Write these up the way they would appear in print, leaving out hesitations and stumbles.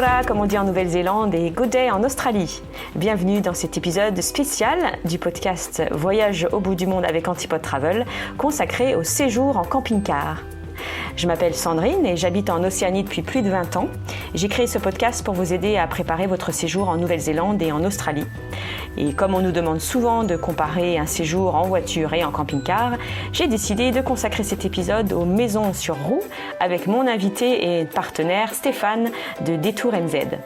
Ora, comme on dit en Nouvelle-Zélande, et Good Day en Australie. Bienvenue dans cet épisode spécial du podcast Voyage au bout du monde avec Antipode Travel, consacré au séjour en camping-car. Je m'appelle Sandrine et j'habite en Océanie depuis plus de 20 ans. J'ai créé ce podcast pour vous aider à préparer votre séjour en Nouvelle-Zélande et en Australie. Et comme on nous demande souvent de comparer un séjour en voiture et en camping-car, j'ai décidé de consacrer cet épisode aux maisons sur roues avec mon invité et partenaire Stéphane de Détour NZ.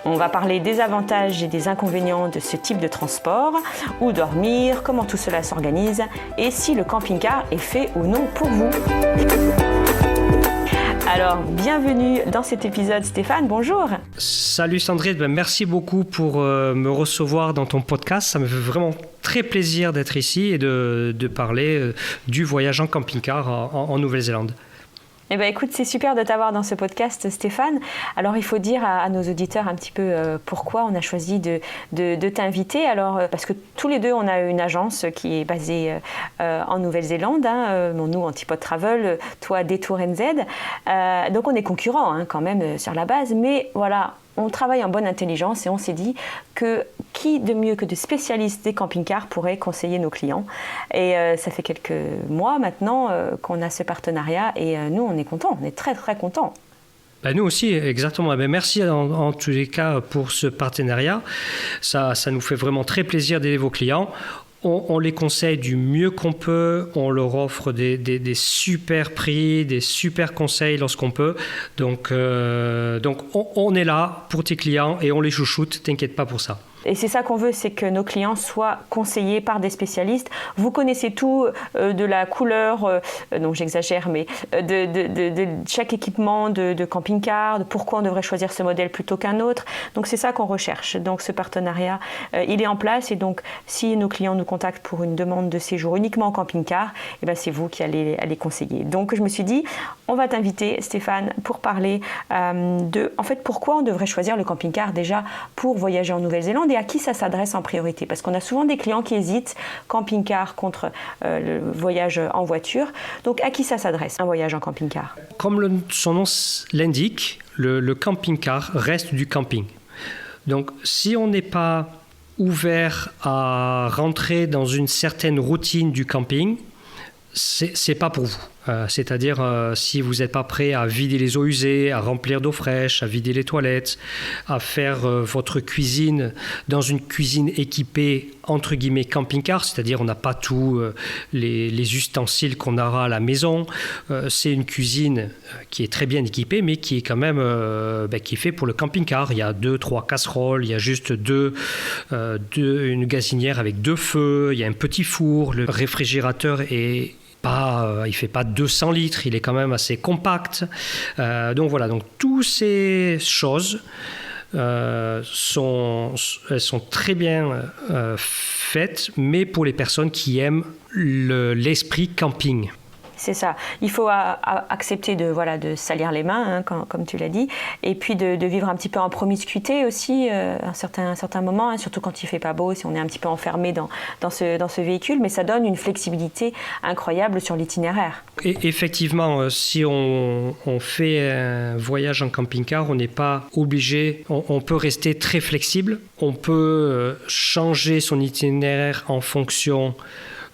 On va parler des avantages et des inconvénients de ce type de transport, où dormir, comment tout cela s'organise et si le camping-car est fait ou non pour vous. Alors, bienvenue dans cet épisode Stéphane, bonjour. Salut Sandrine, merci beaucoup pour me recevoir dans ton podcast. Ça me fait vraiment très plaisir d'être ici et de parler du voyage en camping-car en Nouvelle-Zélande. Eh bien, écoute, c'est super de t'avoir dans ce podcast, Stéphane. Alors, il faut dire à nos auditeurs un petit peu pourquoi on a choisi de t'inviter. Alors, parce que tous les deux, on a une agence qui est basée en Nouvelle-Zélande. Nous, Antipode Travel, toi, Détour NZ. Donc, on est concurrents quand même sur la base. Mais voilà, on travaille en bonne intelligence et on s'est dit que qui de mieux que des spécialistes des camping-cars pourrait conseiller nos clients. Et ça fait quelques mois maintenant qu'on a ce partenariat et nous, on est contents, on est très très contents. Nous aussi, exactement. Merci en tous les cas pour ce partenariat. Ça nous fait vraiment très plaisir d'aider vos clients. On les conseille du mieux qu'on peut, on leur offre des super prix, des super conseils lorsqu'on peut. Donc on est là pour tes clients et on les chouchoute, t'inquiète pas pour ça. Et c'est ça qu'on veut, c'est que nos clients soient conseillés par des spécialistes. Vous connaissez tout de la couleur, non j'exagère, mais de chaque équipement de camping-car, de pourquoi on devrait choisir ce modèle plutôt qu'un autre. Donc c'est ça qu'on recherche. Donc ce partenariat, il est en place et donc si nos clients nous contactent pour une demande de séjour uniquement en camping-car, eh ben, c'est vous qui allez les conseiller. Donc je me suis dit, on va t'inviter Stéphane pour parler en fait pourquoi on devrait choisir le camping-car déjà pour voyager en Nouvelle-Zélande et à qui ça s'adresse en priorité. Parce qu'on a souvent des clients qui hésitent, camping-car contre le voyage en voiture. Donc à qui ça s'adresse, un voyage en camping-car ? Comme son nom l'indique, le camping-car reste du camping. Donc si on n'est pas ouvert à rentrer dans une certaine routine du camping, c'est pas pour vous. C'est-à-dire si vous n'êtes pas prêt à vider les eaux usées, à remplir d'eau fraîche, à vider les toilettes, à faire votre cuisine dans une cuisine équipée entre guillemets camping-car, c'est-à-dire on n'a pas tous les ustensiles qu'on aura à la maison. C'est une cuisine qui est très bien équipée, mais qui est quand même qui est fait pour le camping-car. Il y a 2-3 casseroles, il y a juste une gazinière avec 2 feux, il y a un petit four, le réfrigérateur il fait pas 200 litres, il est quand même assez compact. Donc voilà, donc toutes ces choses sont très bien faites, mais pour les personnes qui aiment l'esprit camping. C'est ça. Il faut accepter de salir les mains, comme tu l'as dit, et puis de vivre un petit peu en promiscuité aussi, un certain moment, surtout quand il ne fait pas beau, si on est un petit peu enfermé dans ce véhicule, mais ça donne une flexibilité incroyable sur l'itinéraire. Et effectivement, si on fait un voyage en camping-car, on n'est pas obligé, on peut rester très flexible, on peut changer son itinéraire en fonction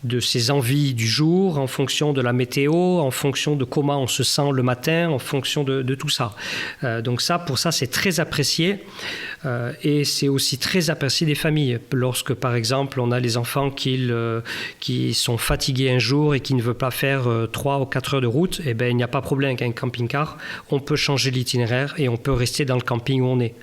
de ses envies du jour, en fonction de la météo, en fonction de comment on se sent le matin, en fonction de tout ça. Donc pour ça, c'est très apprécié et c'est aussi très apprécié des familles. Lorsque, par exemple, on a les enfants qui sont fatigués un jour et qui ne veulent pas faire 3 ou 4 heures de route, il n'y a pas de problème avec un camping-car. On peut changer l'itinéraire et on peut rester dans le camping où on est.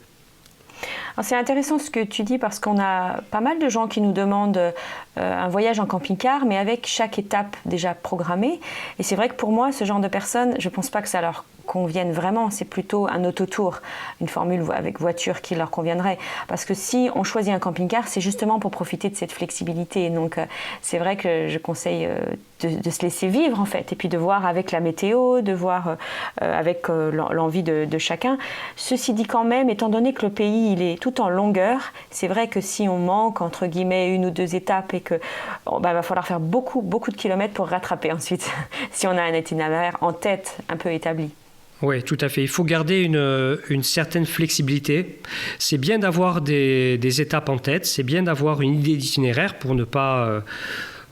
Alors, c'est intéressant ce que tu dis parce qu'on a pas mal de gens qui nous demandent un voyage en camping-car, mais avec chaque étape déjà programmée. Et c'est vrai que pour moi, ce genre de personnes, je ne pense pas que ça leur convienne vraiment. C'est plutôt un autotour, une formule avec voiture qui leur conviendrait. Parce que si on choisit un camping-car, c'est justement pour profiter de cette flexibilité. Donc, c'est vrai que je conseille de se laisser vivre, en fait, et puis de voir avec la météo, de voir avec l'envie de chacun. Ceci dit quand même, étant donné que le pays, il est tout en longueur, c'est vrai que si on manque, entre guillemets, 1 ou 2 étapes et que va falloir faire beaucoup de kilomètres pour rattraper ensuite, si on a un itinéraire en tête un peu établi. Oui, tout à fait. Il faut garder une certaine flexibilité. C'est bien d'avoir des étapes en tête, c'est bien d'avoir une idée d'itinéraire pour ne pas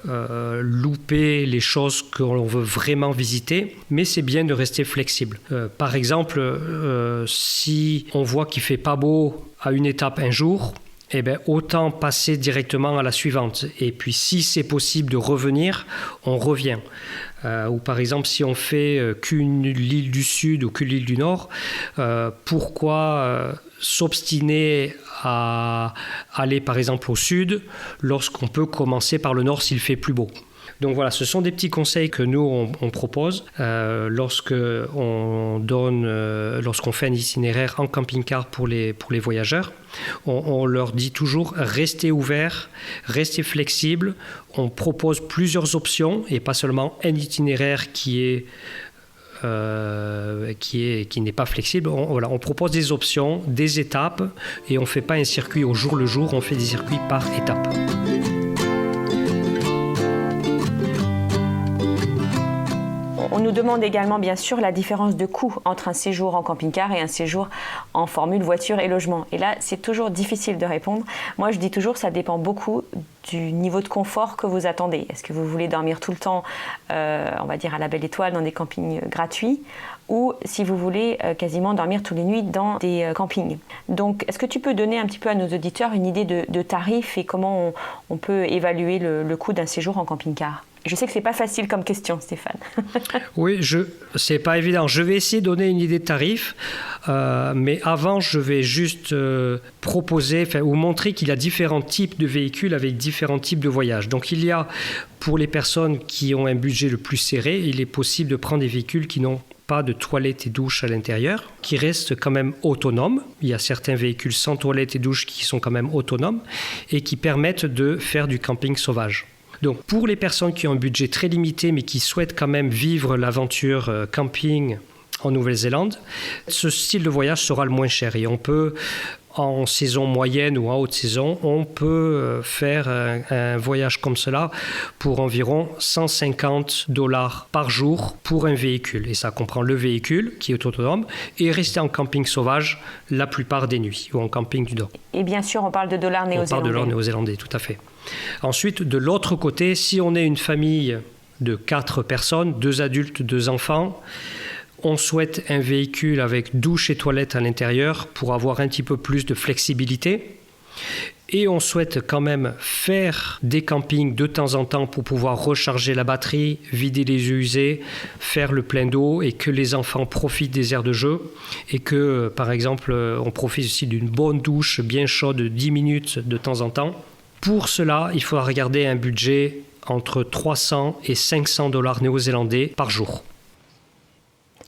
louper les choses qu'on veut vraiment visiter, mais c'est bien de rester flexible. Par exemple, si on voit qu'il ne fait pas beau à une étape un jour, eh bien, autant passer directement à la suivante. Et puis, si c'est possible de revenir, on revient. Ou par exemple, si on fait qu'une l'île du Sud ou qu'une l'île du Nord, pourquoi s'obstiner à aller par exemple au Sud lorsqu'on peut commencer par le Nord s'il fait plus beau? Donc voilà, ce sont des petits conseils que nous, on propose lorsqu'on fait un itinéraire en camping-car pour les voyageurs. On leur dit toujours, restez ouverts, restez flexibles. On propose plusieurs options et pas seulement un itinéraire qui n'est pas flexible. On propose des options, des étapes et on ne fait pas un circuit au jour le jour, on fait des circuits par étapes. On nous demande également, bien sûr, la différence de coût entre un séjour en camping-car et un séjour en formule voiture et logement. Et là, c'est toujours difficile de répondre. Moi, je dis toujours, ça dépend beaucoup du niveau de confort que vous attendez. Est-ce que vous voulez dormir tout le temps, on va dire à la Belle Étoile, dans des campings gratuits, ou si vous voulez quasiment dormir toutes les nuits dans des campings. Donc, est-ce que tu peux donner un petit peu à nos auditeurs une idée de tarifs et comment on peut évaluer le coût d'un séjour en camping-car ? Je sais que ce n'est pas facile comme question, Stéphane. Oui, c'est pas évident. Je vais essayer de donner une idée de tarif, mais avant, je vais juste proposer ou montrer qu'il y a différents types de véhicules avec différents types de voyages. Donc, il y a, pour les personnes qui ont un budget le plus serré, il est possible de prendre des véhicules qui n'ont pas de toilettes et douches à l'intérieur, qui restent quand même autonomes. Il y a certains véhicules sans toilettes et douches qui sont quand même autonomes et qui permettent de faire du camping sauvage. Donc pour les personnes qui ont un budget très limité mais qui souhaitent quand même vivre l'aventure camping en Nouvelle-Zélande, ce style de voyage sera le moins cher et on peut, en saison moyenne ou en haute saison, on peut faire un voyage comme cela pour environ $150 par jour pour un véhicule. Et ça comprend le véhicule qui est autonome et rester en camping sauvage la plupart des nuits ou en camping du Nord. Et bien sûr, on parle de dollars néo-zélandais. On parle de dollars néo-zélandais, tout à fait. Ensuite, de l'autre côté, si on est une famille de 4 personnes, 2 adultes, 2 enfants, on souhaite un véhicule avec douche et toilette à l'intérieur pour avoir un petit peu plus de flexibilité. Et on souhaite quand même faire des campings de temps en temps pour pouvoir recharger la batterie, vider les eaux usées, faire le plein d'eau et que les enfants profitent des aires de jeu et que, par exemple, on profite aussi d'une bonne douche bien chaude de 10 minutes de temps en temps. Pour cela, il faudra regarder un budget entre 300 et $500 néo-zélandais par jour.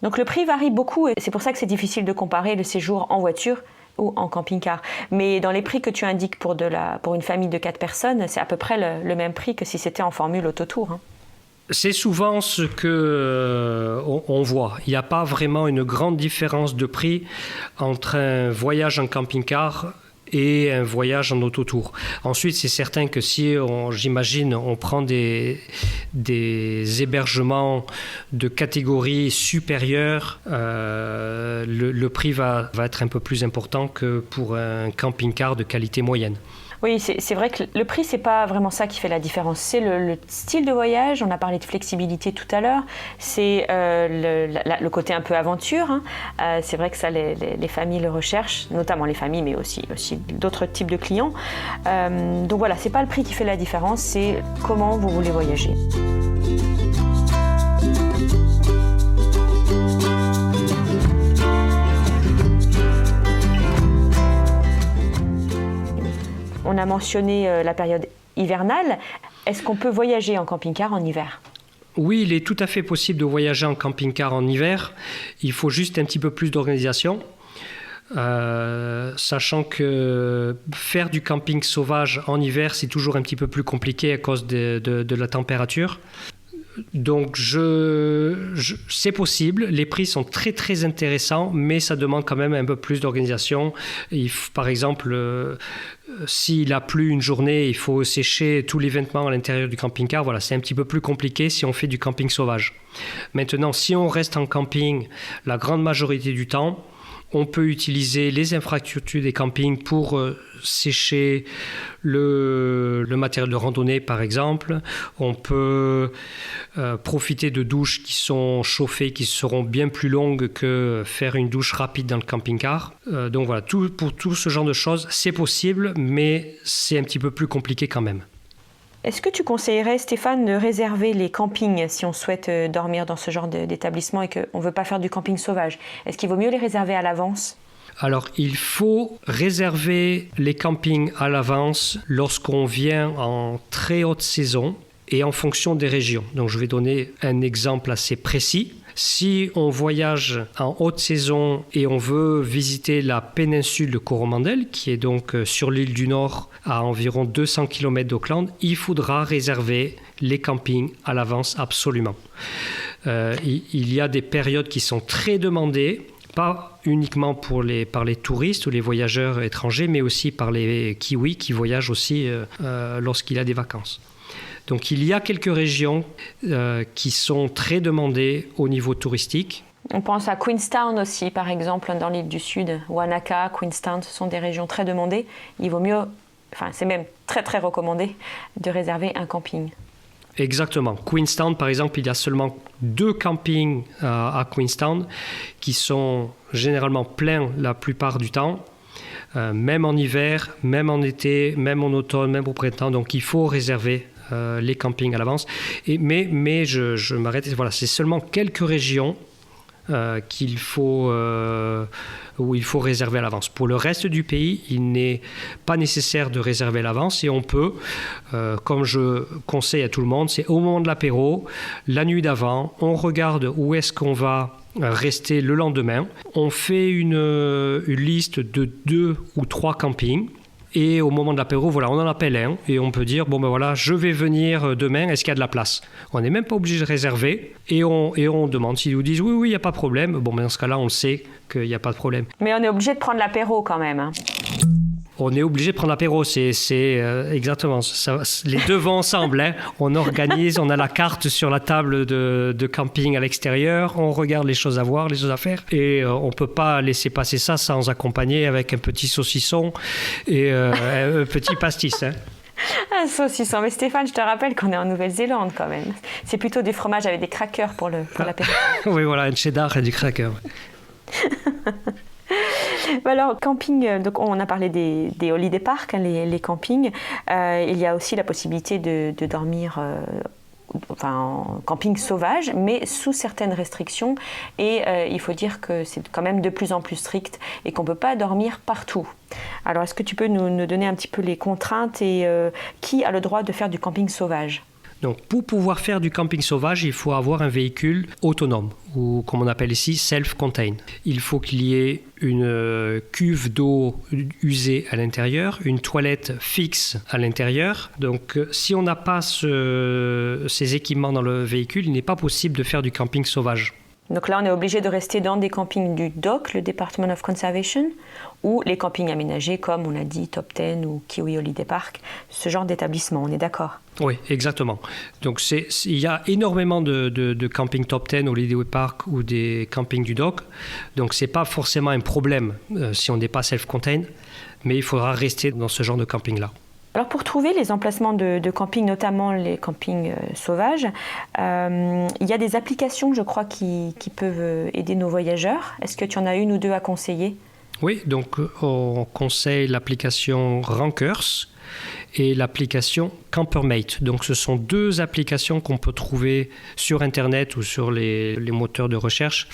Donc le prix varie beaucoup et c'est pour ça que c'est difficile de comparer le séjour en voiture ou en camping-car. Mais dans les prix que tu indiques pour une famille de 4 personnes, c'est à peu près le même prix que si c'était en formule autotour. Hein. C'est souvent ce qu'on voit. Il n'y a pas vraiment une grande différence de prix entre un voyage en camping-car et un voyage en autotour. Ensuite, c'est certain que si, j'imagine, on prend des hébergements de catégorie supérieure, le prix va être un peu plus important que pour un camping-car de qualité moyenne. Oui, c'est vrai que le prix, c'est pas vraiment ça qui fait la différence. C'est le style de voyage. On a parlé de flexibilité tout à l'heure. C'est le côté un peu aventure. Hein. C'est vrai que ça, les familles le recherchent, notamment les familles, mais aussi d'autres types de clients. Donc voilà, c'est pas le prix qui fait la différence, c'est comment vous voulez voyager. On a mentionné la période hivernale. Est-ce qu'on peut voyager en camping-car en hiver ? Oui, il est tout à fait possible de voyager en camping-car en hiver. Il faut juste un petit peu plus d'organisation. Sachant que faire du camping sauvage en hiver, c'est toujours un petit peu plus compliqué à cause de la température. Donc, c'est possible. Les prix sont très, très intéressants, mais ça demande quand même un peu plus d'organisation. Par exemple, s'il a plu une journée, il faut sécher tous les vêtements à l'intérieur du camping-car. Voilà, c'est un petit peu plus compliqué si on fait du camping sauvage. Maintenant, si on reste en camping la grande majorité du temps, on peut utiliser les infrastructures des campings pour sécher le matériel de randonnée, par exemple. On peut profiter de douches qui sont chauffées, qui seront bien plus longues que faire une douche rapide dans le camping-car. Donc voilà, pour tout ce genre de choses, c'est possible, mais c'est un petit peu plus compliqué quand même. Est-ce que tu conseillerais, Stéphane, de réserver les campings si on souhaite dormir dans ce genre d'établissement et qu'on ne veut pas faire du camping sauvage? Est-ce qu'il vaut mieux les réserver à l'avance? Alors, il faut réserver les campings à l'avance lorsqu'on vient en très haute saison et en fonction des régions. Donc, je vais donner un exemple assez précis. Si on voyage en haute saison et on veut visiter la péninsule de Coromandel, qui est donc sur l'île du Nord à environ 200 km d'Auckland, il faudra réserver les campings à l'avance absolument. Il y a des périodes qui sont très demandées, pas uniquement par les touristes ou les voyageurs étrangers, mais aussi par les Kiwis qui voyagent aussi lorsqu'il y a des vacances. Donc il y a quelques régions qui sont très demandées au niveau touristique. On pense à Queenstown aussi, par exemple, dans l'île du Sud. Wanaka, Queenstown, ce sont des régions très demandées. Il vaut mieux, c'est même très très recommandé de réserver un camping. Exactement. Queenstown, par exemple, il y a seulement 2 campings à Queenstown qui sont généralement pleins la plupart du temps. Même en hiver, même en été, même en automne, même au printemps. Donc il faut réserver les campings à l'avance. Mais je m'arrête. Voilà, c'est seulement quelques régions où il faut réserver à l'avance. Pour le reste du pays, il n'est pas nécessaire de réserver à l'avance et on peut, comme je conseille à tout le monde, c'est au moment de l'apéro, la nuit d'avant, on regarde où est-ce qu'on va rester le lendemain. On fait une liste de 2 ou 3 campings. Et au moment de l'apéro, voilà, on en appelle un et on peut dire, bon ben voilà, je vais venir demain, est-ce qu'il y a de la place? On n'est même pas obligé de réserver et on demande. S'ils nous disent oui, il n'y a pas de problème, bon ben dans ce cas-là, on sait qu'il n'y a pas de problème. Mais on est obligé de prendre l'apéro quand même, hein. On est obligé de prendre l'apéro, c'est exactement ça. Les deux vont ensemble, hein. On organise, on a la carte sur la table de camping à l'extérieur, on regarde les choses à voir, les choses à faire, et on peut pas laisser passer ça sans accompagner avec un petit saucisson et un petit pastis, hein. Un saucisson, mais Stéphane, je te rappelle qu'on est en Nouvelle-Zélande quand même. C'est plutôt du fromage avec des crackers pour l'apéro. Oui, voilà, un cheddar et du cracker. Alors, camping, donc on a parlé des holiday parks, hein, les campings. Il y a aussi la possibilité de dormir en camping sauvage, mais sous certaines restrictions. Et il faut dire que c'est quand même de plus en plus strict et qu'on ne peut pas dormir partout. Alors, est-ce que tu peux nous donner un petit peu les contraintes et qui a le droit de faire du camping sauvage ? Donc, pour pouvoir faire du camping sauvage, il faut avoir un véhicule autonome, ou comme on appelle ici, self-contained. Il faut qu'il y ait une cuve d'eau usée à l'intérieur, une toilette fixe à l'intérieur. Donc, si on n'a pas ces équipements dans le véhicule, il n'est pas possible de faire du camping sauvage. Donc là, on est obligé de rester dans des campings du DOC, le Department of Conservation, ou les campings aménagés comme on a dit Top 10 ou Kiwi Holiday Park, ce genre d'établissement, on est d'accord? Oui, exactement. Donc il y a énormément de campings Top 10 Holiday Park ou des campings du DOC, donc ce n'est pas forcément un problème si on n'est pas self-contained, mais il faudra rester dans ce genre de camping-là. Alors pour trouver les emplacements de camping, notamment les campings sauvages, il y a des applications, je crois, qui peuvent aider nos voyageurs. Est-ce que tu en as une ou deux à conseiller ? Oui, donc on conseille l'application Rankers et l'application Campermate. Donc ce sont 2 applications qu'on peut trouver sur Internet ou sur les moteurs de recherche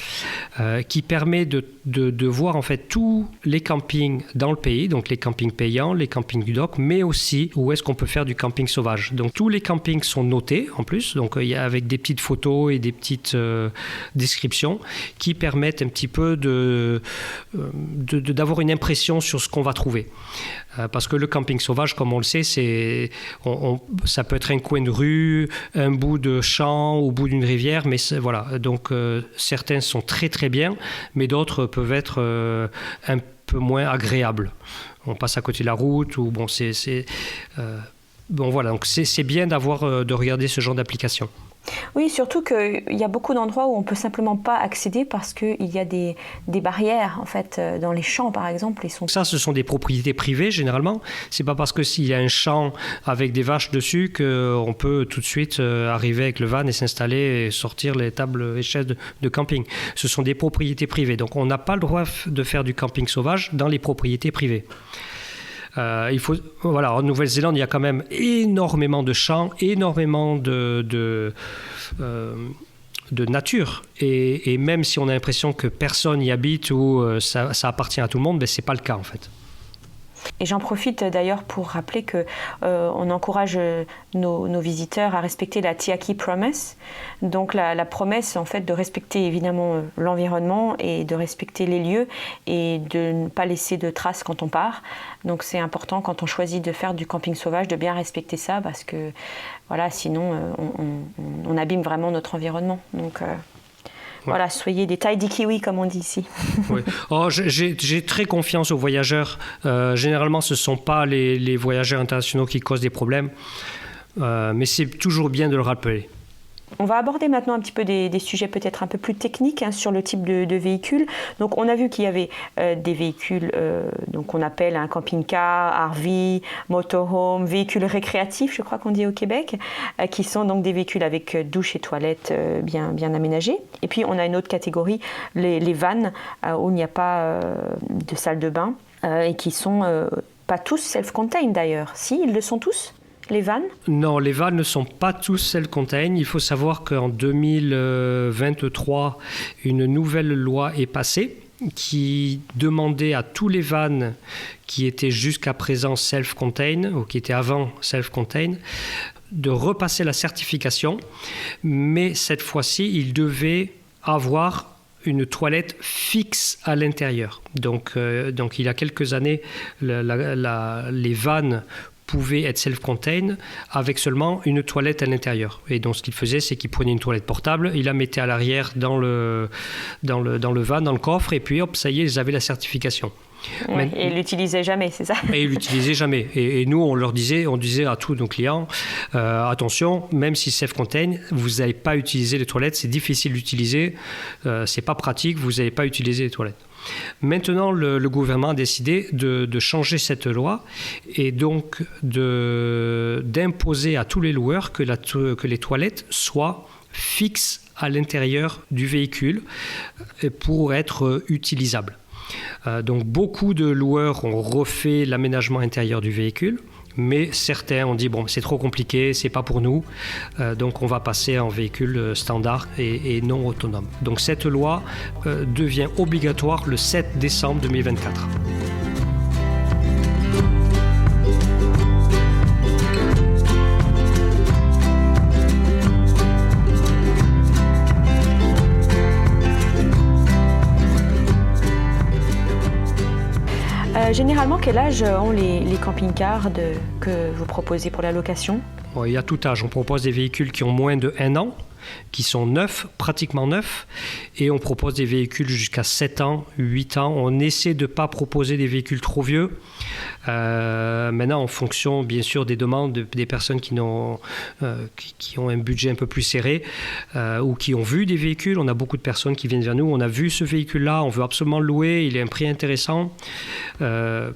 qui permet de voir en fait tous les campings dans le pays, donc les campings payants, les campings du DOC, mais aussi où est-ce qu'on peut faire du camping sauvage. Donc tous les campings sont notés en plus, donc il y a avec des petites photos et des petites descriptions qui permettent un petit peu d'avoir une impression sur ce qu'on va trouver. Parce que le camping sauvage, comme on le sait, ça peut être un coin de rue, un bout de champ, au bout d'une rivière, mais voilà. Donc certains sont très très bien, mais d'autres peuvent être un peu moins agréables. On passe à côté de la route, ou bon, bon voilà. Donc c'est bien de regarder ce genre d'application. Oui, surtout qu'il y a beaucoup d'endroits où on ne peut simplement pas accéder parce qu'il y a des barrières, en fait, dans les champs, par exemple. Ça, ce sont des propriétés privées, généralement. Ce n'est pas parce que s'il y a un champ avec des vaches dessus qu'on peut tout de suite arriver avec le van et s'installer et sortir les tables et chaises de camping. Ce sont des propriétés privées. Donc, on n'a pas le droit de faire du camping sauvage dans les propriétés privées. En Nouvelle-Zélande, il y a quand même énormément de champs, énormément de nature. Et même si on a l'impression que personne y habite ou ça appartient à tout le monde, ce n'est pas le cas en fait. Et j'en profite d'ailleurs pour rappeler qu'on encourage nos visiteurs à respecter la Tiaki Promise. Donc la promesse en fait de respecter évidemment l'environnement et de respecter les lieux et de ne pas laisser de traces quand on part. Donc c'est important quand on choisit de faire du camping sauvage de bien respecter ça parce que voilà, sinon on abîme vraiment notre environnement. Donc voilà, soyez des tidy kiwis comme on dit ici. Oui. J'ai très confiance aux voyageurs. Généralement, ce ne sont pas les voyageurs internationaux qui causent des problèmes, mais c'est toujours bien de le rappeler. On va aborder maintenant un petit peu des sujets peut-être un peu plus techniques sur le type de véhicule. Donc on a vu qu'il y avait des véhicules qu'on appelle un camping-car, RV, motorhome, véhicules récréatifs, je crois qu'on dit au Québec, qui sont donc des véhicules avec douche et toilettes bien aménagés. Et puis on a une autre catégorie, les vannes, où il n'y a pas de salle de bain et qui sont pas tous self-contained d'ailleurs. Si, ils le sont tous ? Les vannes ? Non, les vannes ne sont pas tous self-contained. Il faut savoir qu'en 2023, une nouvelle loi est passée qui demandait à tous les vannes qui étaient jusqu'à présent self-contained ou qui étaient avant self-contained de repasser la certification. Mais cette fois-ci, ils devaient avoir une toilette fixe à l'intérieur. Donc il y a quelques années, les vannes pouvaient être self-contained avec seulement une toilette à l'intérieur. Et donc ce qu'il faisait, c'est qu'il prenait une toilette portable, il la mettait à l'arrière dans le van, dans le coffre, et puis hop, ça y est, ils avaient la certification. Ouais, et ils ne l'utilisaient jamais, c'est ça ? Et ils ne l'utilisaient jamais. Et nous, on disait à tous nos clients, attention, même si c'est self-contained, vous n'allez pas utiliser les toilettes, c'est difficile d'utiliser, c'est pas pratique, vous n'allez pas utiliser les toilettes. Maintenant, le gouvernement a décidé de changer cette loi et donc d'imposer à tous les loueurs que les toilettes soient fixes à l'intérieur du véhicule pour être utilisables. Donc beaucoup de loueurs ont refait l'aménagement intérieur du véhicule, mais certains ont dit bon, c'est trop compliqué, c'est pas pour nous, donc on va passer en véhicule standard et non autonome. Donc cette loi devient obligatoire le 7 décembre 2024. Généralement, quel âge ont les camping-cars que vous proposez pour la location ? Bon, il y a tout âge. On propose des véhicules qui ont moins de 1 an, qui sont neufs, pratiquement neufs, et on propose des véhicules jusqu'à 7 ans, 8 ans. On essaie de ne pas proposer des véhicules trop vieux. Maintenant, en fonction, bien sûr, des demandes des personnes qui ont un budget un peu plus serré ou qui ont vu des véhicules. On a beaucoup de personnes qui viennent vers nous. On a vu ce véhicule-là, on veut absolument le louer, il est un prix intéressant. On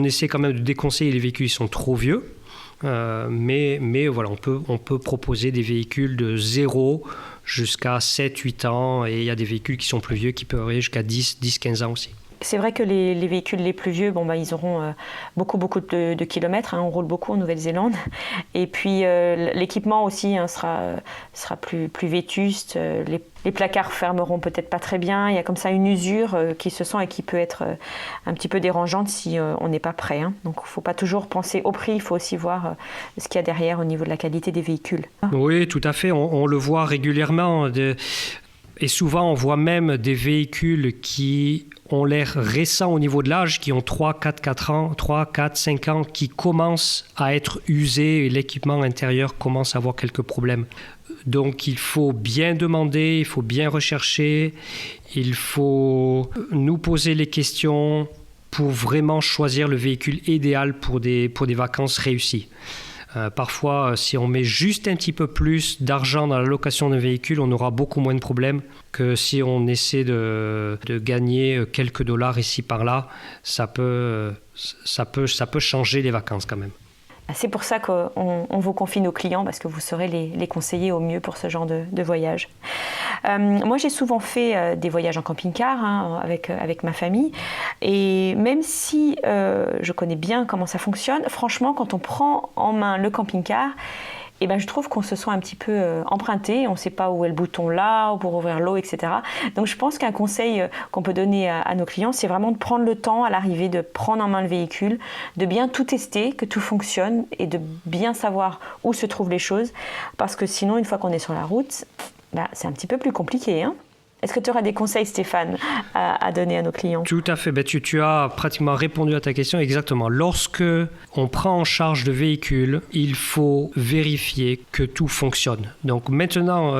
essaie quand même de déconseiller les véhicules qui sont trop vieux. Mais voilà, on peut proposer des véhicules de 0 jusqu'à 7-8 ans, et il y a des véhicules qui sont plus vieux qui peuvent aller jusqu'à 10-15 ans aussi. C'est vrai que les véhicules les plus vieux, ils auront beaucoup de kilomètres. On roule beaucoup en Nouvelle-Zélande. Et puis l'équipement aussi sera plus vétuste. Les placards fermeront peut-être pas très bien. Il y a comme ça une usure qui se sent et qui peut être un petit peu dérangeante si on n'est pas prêt. Donc il ne faut pas toujours penser au prix. Il faut aussi voir ce qu'il y a derrière au niveau de la qualité des véhicules. Oui, tout à fait. On le voit régulièrement. Et souvent, on voit même des véhicules qui ont l'air récents au niveau de l'âge, qui ont 4, 5 ans, qui commencent à être usés et l'équipement intérieur commence à avoir quelques problèmes. Donc il faut bien demander, il faut bien rechercher, il faut nous poser les questions pour vraiment choisir le véhicule idéal pour des vacances réussies. Parfois, si on met juste un petit peu plus d'argent dans la location d'un véhicule, on aura beaucoup moins de problèmes que si on essaie de gagner quelques dollars ici par là. Ça peut changer les vacances quand même. C'est pour ça qu'on vous confie nos clients, parce que vous saurez les conseiller au mieux pour ce genre de voyage. Moi, j'ai souvent fait des voyages en camping-car avec ma famille. Et même si je connais bien comment ça fonctionne, franchement, quand on prend en main le camping-car, je trouve qu'on se sent un petit peu emprunté. On ne sait pas où est le bouton là, pour ouvrir l'eau, etc. Donc, je pense qu'un conseil qu'on peut donner à nos clients, c'est vraiment de prendre le temps à l'arrivée, de prendre en main le véhicule, de bien tout tester, que tout fonctionne et de bien savoir où se trouvent les choses. Parce que sinon, une fois qu'on est sur la route, c'est un petit peu plus compliqué, hein. Est-ce que tu auras des conseils, Stéphane, à donner à nos clients ? Tout à fait. Tu as pratiquement répondu à ta question exactement. Lorsque on prend en charge le véhicule, il faut vérifier que tout fonctionne. Donc maintenant,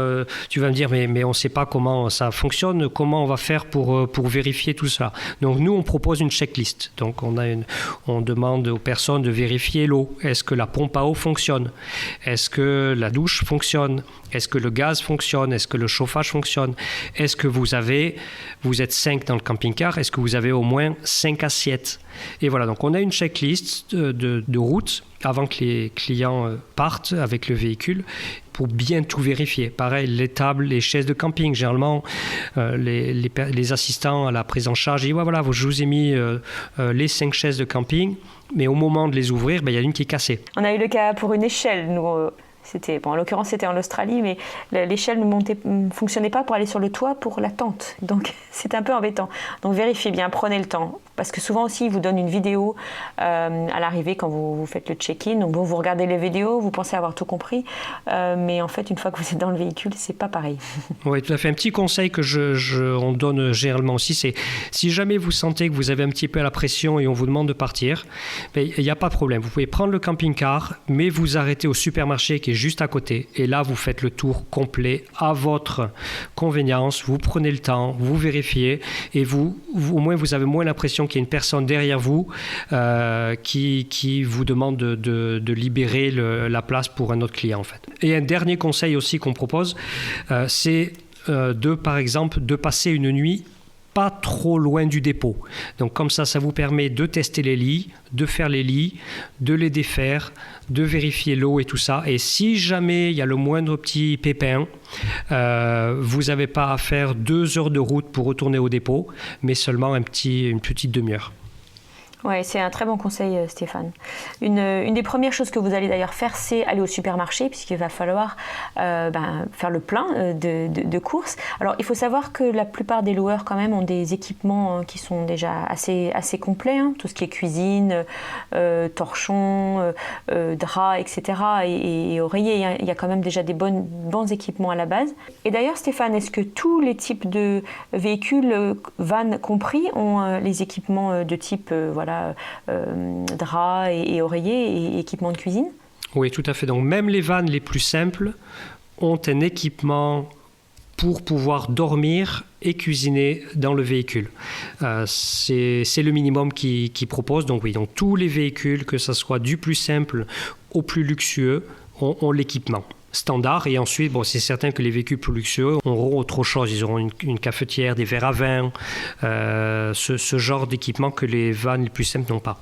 tu vas me dire, mais on ne sait pas comment ça fonctionne, comment on va faire pour vérifier tout ça. Donc nous, on propose une checklist. Donc on demande aux personnes de vérifier l'eau. Est-ce que la pompe à eau fonctionne ? Est-ce que la douche fonctionne ? Est-ce que le gaz fonctionne ? Est-ce que le chauffage fonctionne ? Est-ce que vous êtes 5 dans le camping-car, est-ce que vous avez au moins 5 assiettes ? Et voilà, donc on a une checklist de route avant que les clients partent avec le véhicule pour bien tout vérifier. Pareil, les tables, les chaises de camping, généralement, les assistants à la prise en charge disent voilà, je vous ai mis les 5 chaises de camping, mais au moment de les ouvrir, il y a une qui est cassée. On a eu le cas pour une échelle, nous. En l'occurrence, c'était en Australie, mais l'échelle ne fonctionnait pas pour aller sur le toit pour la tente. Donc, c'est un peu embêtant. Donc, vérifiez bien, prenez le temps. Parce que souvent aussi, ils vous donnent une vidéo à l'arrivée quand vous faites le check-in. Donc, vous regardez les vidéos, vous pensez avoir tout compris. Mais en fait, une fois que vous êtes dans le véhicule, c'est pas pareil. Oui, tout à fait. Un petit conseil que on donne généralement aussi, c'est si jamais vous sentez que vous avez un petit peu la pression et on vous demande de partir, il n'y a pas de problème. Vous pouvez prendre le camping-car, mais vous arrêtez au supermarché qui est juste à côté. Et là, vous faites le tour complet à votre convenience. Vous prenez le temps, vous vérifiez et au moins, vous avez moins l'impression qu'il y a une personne derrière vous qui vous demande de libérer la place pour un autre client, en fait. Et un dernier conseil aussi qu'on propose, c'est par exemple, de passer une nuit pas trop loin du dépôt. Donc comme ça vous permet de tester les lits, de faire les lits, de les défaire, de vérifier l'eau et tout ça. Et si jamais il y a le moindre petit pépin, vous n'avez pas à faire 2 heures de route pour retourner au dépôt, mais seulement une petite demi-heure. Oui, c'est un très bon conseil, Stéphane. Une des premières choses que vous allez d'ailleurs faire, c'est aller au supermarché, puisqu'il va falloir faire le plein de courses. Alors, il faut savoir que la plupart des loueurs, quand même, ont des équipements qui sont déjà assez complets. Hein, tout ce qui est cuisine, torchons, draps, etc. et oreillers. Il y a quand même déjà des bons équipements à la base. Et d'ailleurs, Stéphane, est-ce que tous les types de véhicules, van compris, ont les équipements de type draps et oreillers et équipements de cuisine ? Oui, tout à fait. Donc même les vannes les plus simples ont un équipement pour pouvoir dormir et cuisiner dans le véhicule. C'est le minimum qu'ils proposent. Donc oui, donc tous les véhicules, que ce soit du plus simple au plus luxueux, ont l'équipement standard. Et ensuite, c'est certain que les véhicules plus luxueux auront autre chose. Ils auront une cafetière, des verres à vin, ce genre d'équipement que les vannes les plus simples n'ont pas.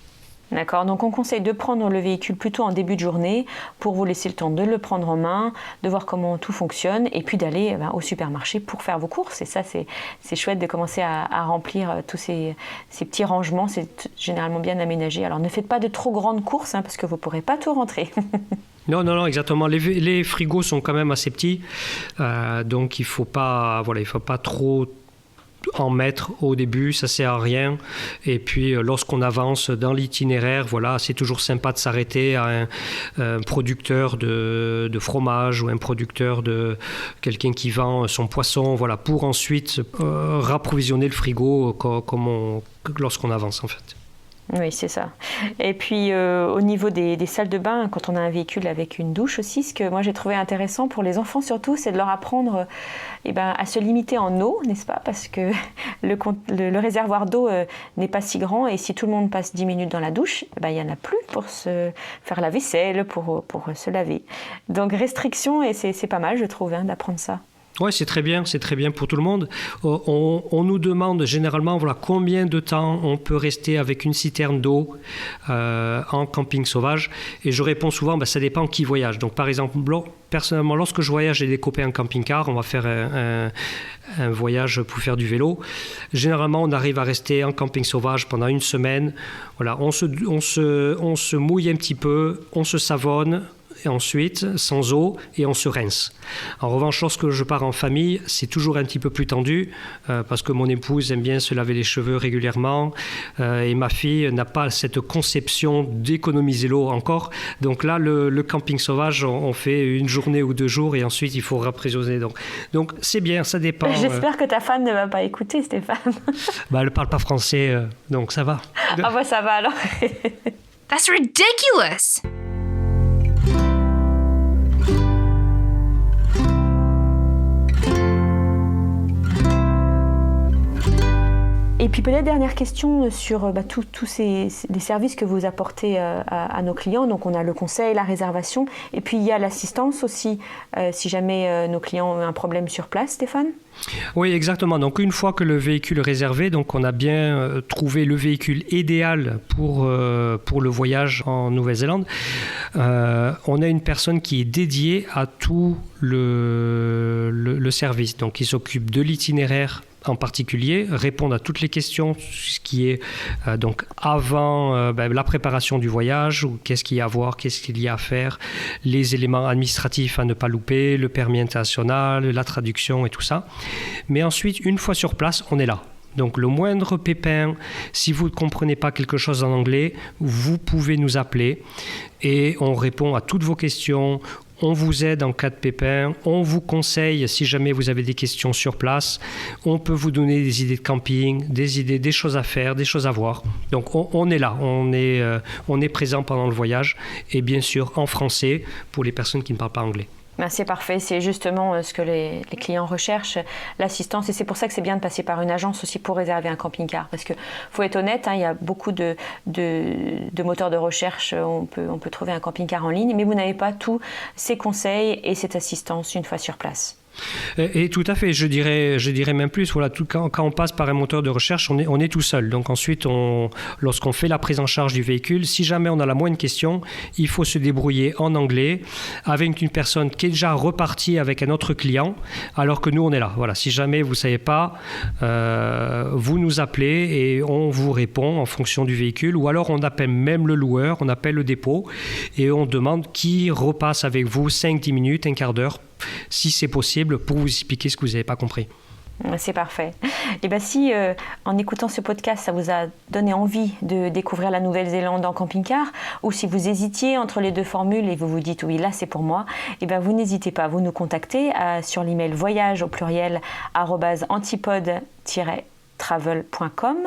D'accord, donc on conseille de prendre le véhicule plutôt en début de journée pour vous laisser le temps de le prendre en main, de voir comment tout fonctionne et puis d'aller au supermarché pour faire vos courses. Et ça, c'est chouette de commencer à remplir tous ces petits rangements. C'est généralement bien aménagé. Alors ne faites pas de trop grandes courses parce que vous ne pourrez pas tout rentrer. Non, exactement. Les frigos sont quand même assez petits, donc il faut pas trop en mettre au début, ça sert à rien. Et puis lorsqu'on avance dans l'itinéraire, voilà, c'est toujours sympa de s'arrêter à un producteur de fromage ou un producteur de quelqu'un qui vend son poisson, voilà, pour ensuite rapprovisionner le frigo lorsqu'on avance en fait. Oui, c'est ça. Et puis, au niveau des salles de bain, quand on a un véhicule avec une douche aussi, ce que moi j'ai trouvé intéressant pour les enfants surtout, c'est de leur apprendre à se limiter en eau, n'est-ce pas? Parce que le réservoir d'eau n'est pas si grand et si tout le monde passe 10 minutes dans la douche, il n'y en a plus pour se faire la vaisselle, pour se laver. Donc, restriction, et c'est pas mal, je trouve, d'apprendre ça. Oui, c'est très bien pour tout le monde. On nous demande généralement combien de temps on peut rester avec une citerne d'eau en camping sauvage. Et je réponds souvent, ça dépend qui voyage. Donc par exemple, personnellement, lorsque je voyage et des copains en camping-car, on va faire un voyage pour faire du vélo. Généralement, on arrive à rester en camping sauvage pendant une semaine. Voilà, on se mouille un petit peu, on se savonne. Et ensuite, sans eau, et on se rince. En revanche, lorsque je pars en famille, c'est toujours un petit peu plus tendu, parce que mon épouse aime bien se laver les cheveux régulièrement, et ma fille n'a pas cette conception d'économiser l'eau encore. Donc là, le camping sauvage, on fait une journée ou 2 jours, et ensuite, il faut rapprovisionner. Donc c'est bien, ça dépend. J'espère que ta femme ne va pas écouter, Stéphane. Elle ne parle pas français, donc ça va. Ah ça va alors. That's ridiculous! Et puis peut-être dernière question sur tous les services que vous apportez à nos clients. Donc on a le conseil, la réservation, et puis il y a l'assistance aussi, si jamais nos clients ont un problème sur place, Stéphane? Oui, exactement. Donc une fois que le véhicule est réservé, donc on a bien trouvé le véhicule idéal pour le voyage en Nouvelle-Zélande, on a une personne qui est dédiée à tout le service. Donc il s'occupe de l'itinéraire en particulier, répondre à toutes les questions, ce qui est donc avant la préparation du voyage, ou qu'est-ce qu'il y a à voir, qu'est-ce qu'il y a à faire, les éléments administratifs à ne pas louper, le permis international, la traduction et tout ça. Mais ensuite, une fois sur place, on est là. Donc le moindre pépin, si vous ne comprenez pas quelque chose en anglais, vous pouvez nous appeler et on répond à toutes vos questions. On vous aide en cas de pépin, on vous conseille si jamais vous avez des questions sur place, on peut vous donner des idées de camping, des choses à faire, des choses à voir. Donc on est là, on est présent pendant le voyage et bien sûr en français pour les personnes qui ne parlent pas anglais. C'est parfait, c'est justement ce que les clients recherchent, l'assistance, et c'est pour ça que c'est bien de passer par une agence aussi pour réserver un camping-car, parce que faut être honnête, il y a beaucoup de moteurs de recherche, on peut trouver un camping-car en ligne, mais vous n'avez pas tous ces conseils et cette assistance une fois sur place. Et tout à fait, je dirais même plus, quand on passe par un moteur de recherche, on est tout seul. Donc ensuite, lorsqu'on fait la prise en charge du véhicule, si jamais on a la moindre question, il faut se débrouiller en anglais avec une personne qui est déjà repartie avec un autre client, alors que nous, on est là. Voilà, si jamais vous ne savez pas, vous nous appelez et on vous répond en fonction du véhicule, ou alors on appelle même le loueur, on appelle le dépôt et on demande qui repasse avec vous 5-10 minutes, un quart d'heure, si c'est possible, pour vous expliquer ce que vous n'avez pas compris. C'est parfait. Et si en écoutant ce podcast, ça vous a donné envie de découvrir la Nouvelle-Zélande en camping-car, ou si vous hésitiez entre les deux formules et vous vous dites oui, là c'est pour moi, vous n'hésitez pas, vous nous contactez sur l'email voyage au pluriel @antipode-travel.com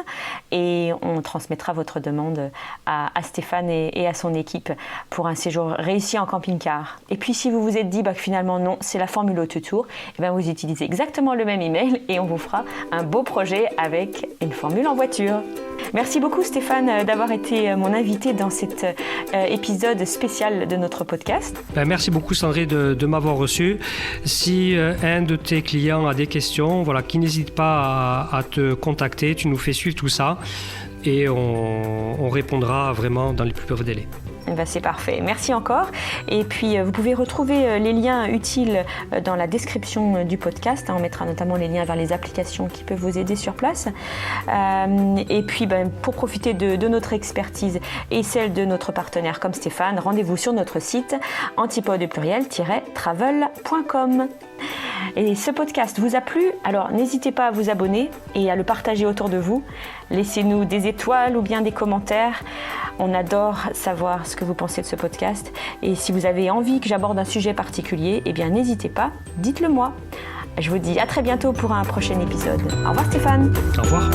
et on transmettra votre demande à Stéphane et à son équipe pour un séjour réussi en camping-car. Et puis si vous vous êtes dit que finalement non, c'est la formule autotour, vous utilisez exactement le même email et on vous fera un beau projet avec une formule en voiture. Merci beaucoup Stéphane d'avoir été mon invité dans cet épisode spécial de notre podcast. Merci beaucoup Sandrine de m'avoir reçu. Si un de tes clients a des questions, qui n'hésite pas à te contacter, tu nous fais suivre tout ça et on répondra vraiment dans les plus brefs délais. Eh ben, c'est parfait. Merci encore. Et puis, vous pouvez retrouver les liens utiles dans la description du podcast. On mettra notamment les liens vers les applications qui peuvent vous aider sur place. Et puis, pour profiter de notre expertise et celle de notre partenaire comme Stéphane, rendez-vous sur notre site antipode-travel.com. Et ce podcast vous a plu? Alors n'hésitez pas à vous abonner et à le partager autour de vous. Laissez-nous des étoiles ou bien des commentaires. On adore savoir ce que vous pensez de ce podcast. Et si vous avez envie que j'aborde un sujet particulier, eh bien n'hésitez pas, dites-le moi. Je vous dis à très bientôt pour un prochain épisode. Au revoir Stéphane. Au revoir.